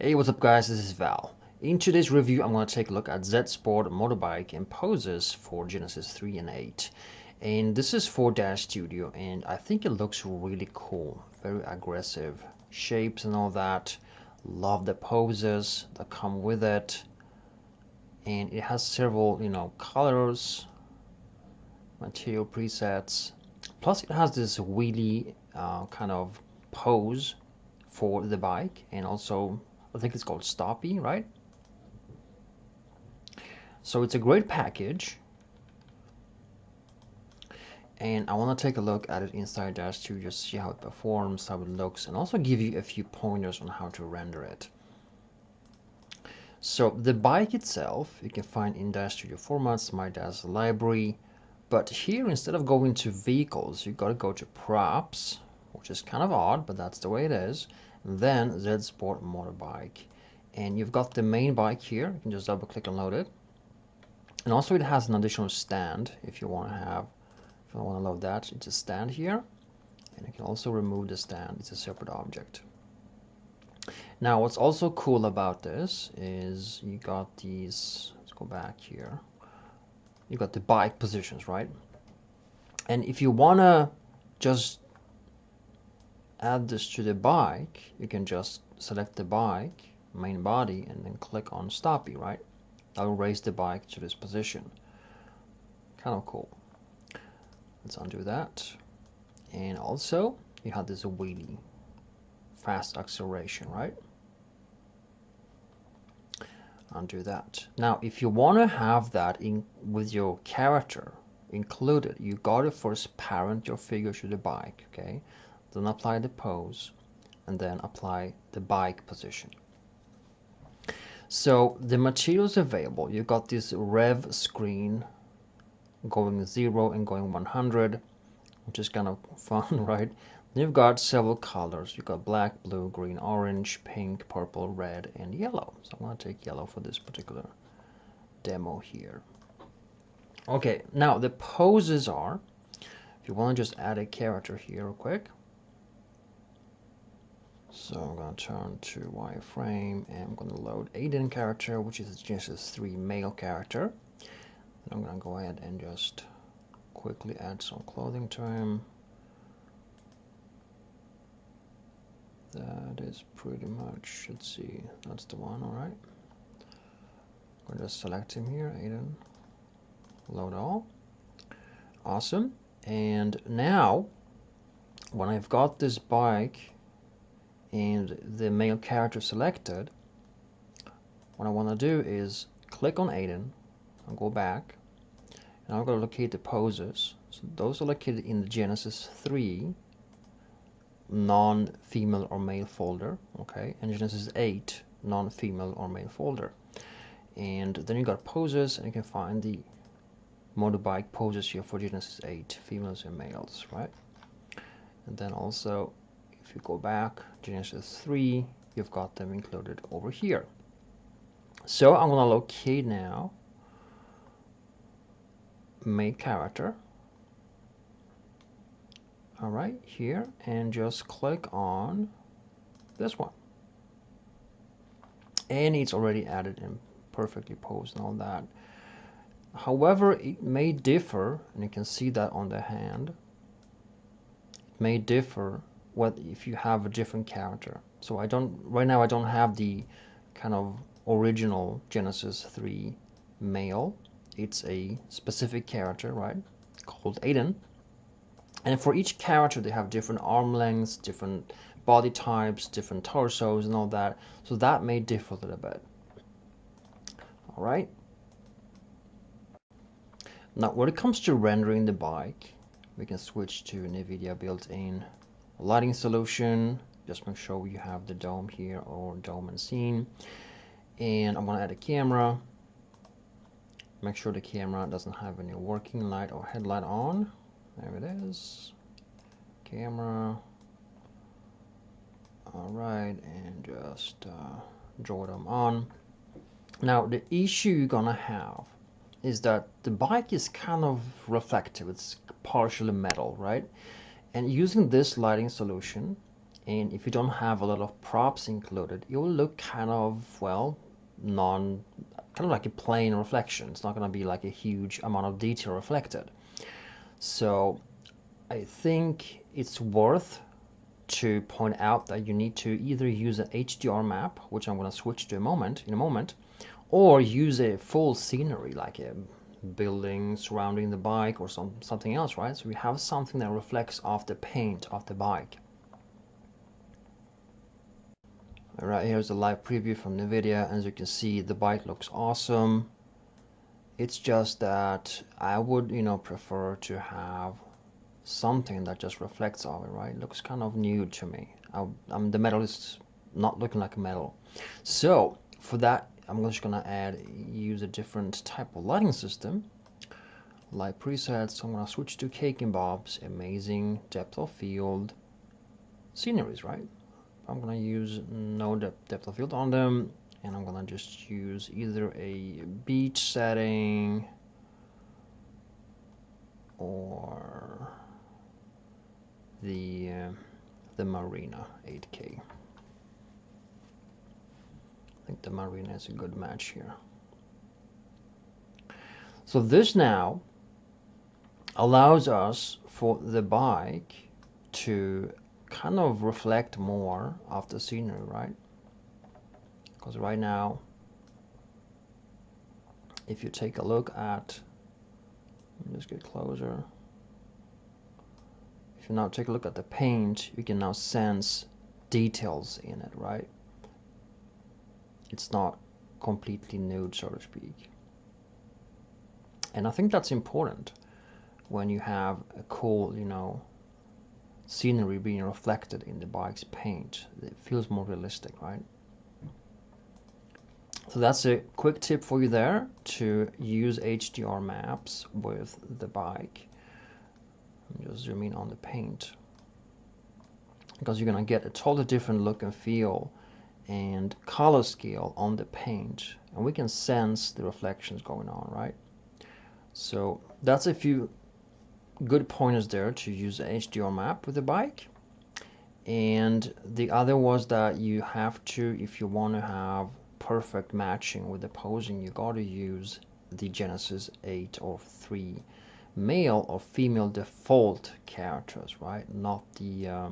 Hey, what's up guys, this is Val. In today's review, I'm going to take a look at Z Sport motorbike and poses for Genesis 3 and 8. And this is for DAZ Studio, and I think it looks really cool. Very aggressive shapes and all that. Love the poses that come with it. And it has several, colors, material presets. Plus it has this wheelie kind of pose for the bike, and also I think it's called Stoppy, right? So it's a great package, and I want to take a look at it inside DAZ Studio, just see how it performs, how it looks, and also give you a few pointers on how to render it. So the bike itself you can find in DAZ Studio formats, my DAZ library, but here instead of going to vehicles, you got to go to props, which is kind of odd, but that's the way it is. And then Z Sport motorbike, and you've got the main bike here. You can just double click and load it. And also it has an additional stand if you want to load that. It's a stand here, and you can also remove the stand. It's a separate object. Now what's also cool about this is you got these, let's go back here, you got the bike positions, right? And if you want to just add this to the bike, you can just select the bike, main body, and then click on Stoppy, right? That will raise the bike to this position. Kind of cool. Let's undo that. And also you have this wheelie, fast acceleration, right? Undo that. Now if you want to have that in with your character included, you gotta first parent your figure to the bike, okay? Then apply the pose, and then apply the bike position. So the materials available, you got this rev screen going 0 and going 100, which is kind of fun, right? Then you've got several colors. You've got black, blue, green, orange, pink, purple, red, and yellow. So I'm going to take yellow for this particular demo here. Okay, now the poses are, if you want to just add a character here real quick. So I'm going to turn to wireframe, and I'm going to load Aiden character, which is a Genesis 3 male character. And I'm going to go ahead and just quickly add some clothing to him. That is pretty much, let's see, that's the one, alright. I'm going to just select him here, Aiden, load all. Awesome. And now, when I've got this bike and the male character selected, what I want to do is click on Aiden and go back, and I'm going to locate the poses. So those are located in the Genesis 3 non-female or male folder, okay, and Genesis 8 non-female or male folder. And then you got poses, and you can find the motorbike poses here for Genesis 8, females and males, right? And then also if you go back, Genesis 3, you've got them included over here. So I'm going to locate now main character, all right, here, and just click on this one, and it's already added and perfectly posed and all that. However, it may differ, and you can see that on the hand, it may differ what if you have a different character. So right now I don't have the kind of original Genesis 3 male. It's a specific character, right, called Aiden, and for each character they have different arm lengths, different body types, different torsos and all that, so that may differ a little bit. All right, now when it comes to rendering the bike, we can switch to NVIDIA built-in lighting solution. Just make sure you have the dome here, or dome and scene, and I'm going to add a camera. Make sure the camera doesn't have any working light or headlight on. There it is, camera. All right, and just draw them on. Now the issue you're gonna have is that the bike is kind of reflective. It's partially metal, right? And using this lighting solution, and if you don't have a lot of props included, it will look kind of, well, kind of like a plain reflection. It's not going to be like a huge amount of detail reflected. So I think it's worth to point out that you need to either use an HDR map, which I'm going to switch to in a moment, or use a full scenery like a building surrounding the bike or something else, right? So we have something that reflects off the paint of the bike. All right, here's a live preview from NVIDIA. As you can see, the bike looks awesome. It's just that I would, prefer to have something that just reflects off it, right? It looks kind of nude to me. The metal is not looking like a metal. So for that, I'm just gonna use a different type of lighting system. Light presets, so I'm gonna switch to Cake and Bob's amazing depth of field sceneries, right? I'm gonna use no depth of field on them, and I'm gonna just use either a beach setting or the marina 8K. I think the marina is a good match here. So this now allows us for the bike to kind of reflect more of the scenery, right? Because right now, if you take a look at, let me just get closer. If you now take a look at the paint, you can now sense details in it, right? It's not completely nude, so to speak. And I think that's important when you have a cool, scenery being reflected in the bike's paint. It feels more realistic, right? So that's a quick tip for you there, to use HDR maps with the bike. Just zoom in on the paint, because you're gonna get a totally different look and feel and color scale on the paint, and we can sense the reflections going on, right? So that's a few good pointers there to use an HDR map with the bike. And the other was that you have to, if you want to have perfect matching with the posing, you got to use the Genesis 8 or 3 male or female default characters, right? Not the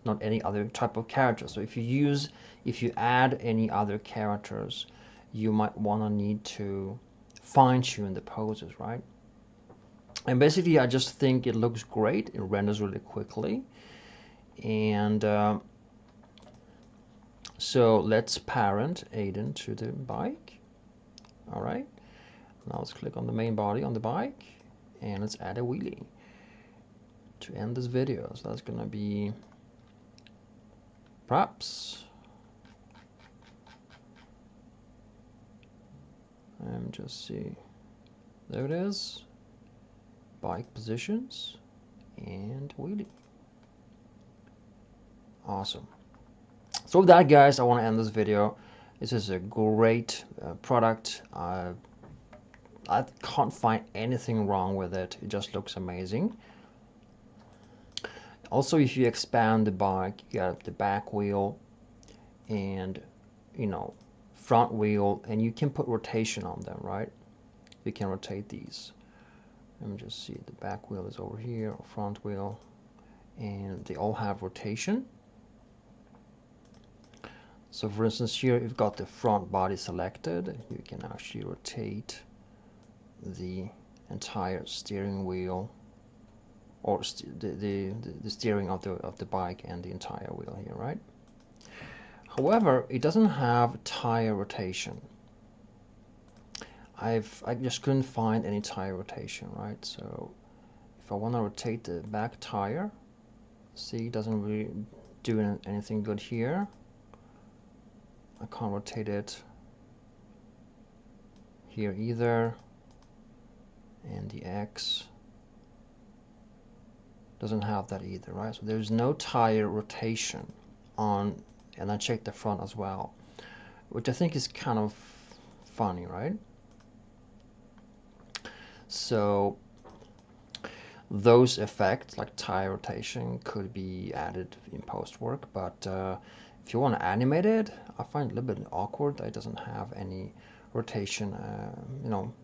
not any other type of character. So if you add any other characters, you might want to need to fine-tune the poses, right? And basically, I just think it looks great. It renders really quickly, and so let's parent Aiden to the bike. All right. Now let's click on the main body on the bike, and let's add a wheelie to end this video. So that's gonna be props. And just see, there it is. Bike positions and wheelie. Awesome. So with that, guys, I want to end this video. This is a great product. I can't find anything wrong with it. It just looks amazing. Also, if you expand the bike, you got the back wheel and, front wheel, and you can put rotation on them, right? You can rotate these. Let me just see, the back wheel is over here, or front wheel, and they all have rotation. So for instance, here you've got the front body selected. You can actually rotate the entire steering wheel, or the steering of the bike and the entire wheel here, right? However, it doesn't have tire rotation. I just couldn't find any tire rotation, right? So if I want to rotate the back tire, see, it doesn't really do anything good here. I can't rotate it here either, and the X doesn't have that either, right? So there's no tire rotation on, and I checked the front as well, which I think is kind of funny, right? So those effects like tire rotation could be added in post work, but if you want to animate it, I find it a little bit awkward that it doesn't have any rotation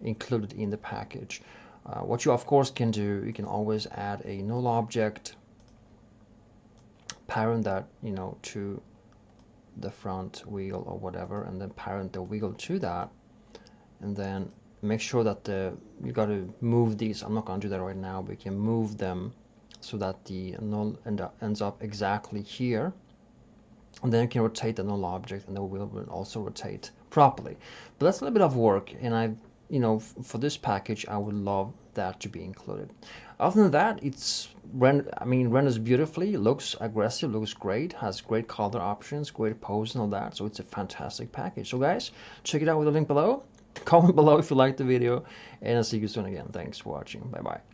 included in the package. What you of course can do, you can always add a null object, parent that to the front wheel or whatever, and then parent the wheel to that, and then make sure that you got to move these. I'm not going to do that right now, but you can move them so that the null ends up exactly here, and then you can rotate the null object and the wheel will also rotate properly. But that's a little bit of work, and for this package I would love that to be included. Other than that, it's renders beautifully, looks aggressive, looks great, has great color options, great pose and all that, so it's a fantastic package. So guys, check it out with the link below. Comment below if you liked the video, and I'll see you soon again. Thanks for watching. Bye bye.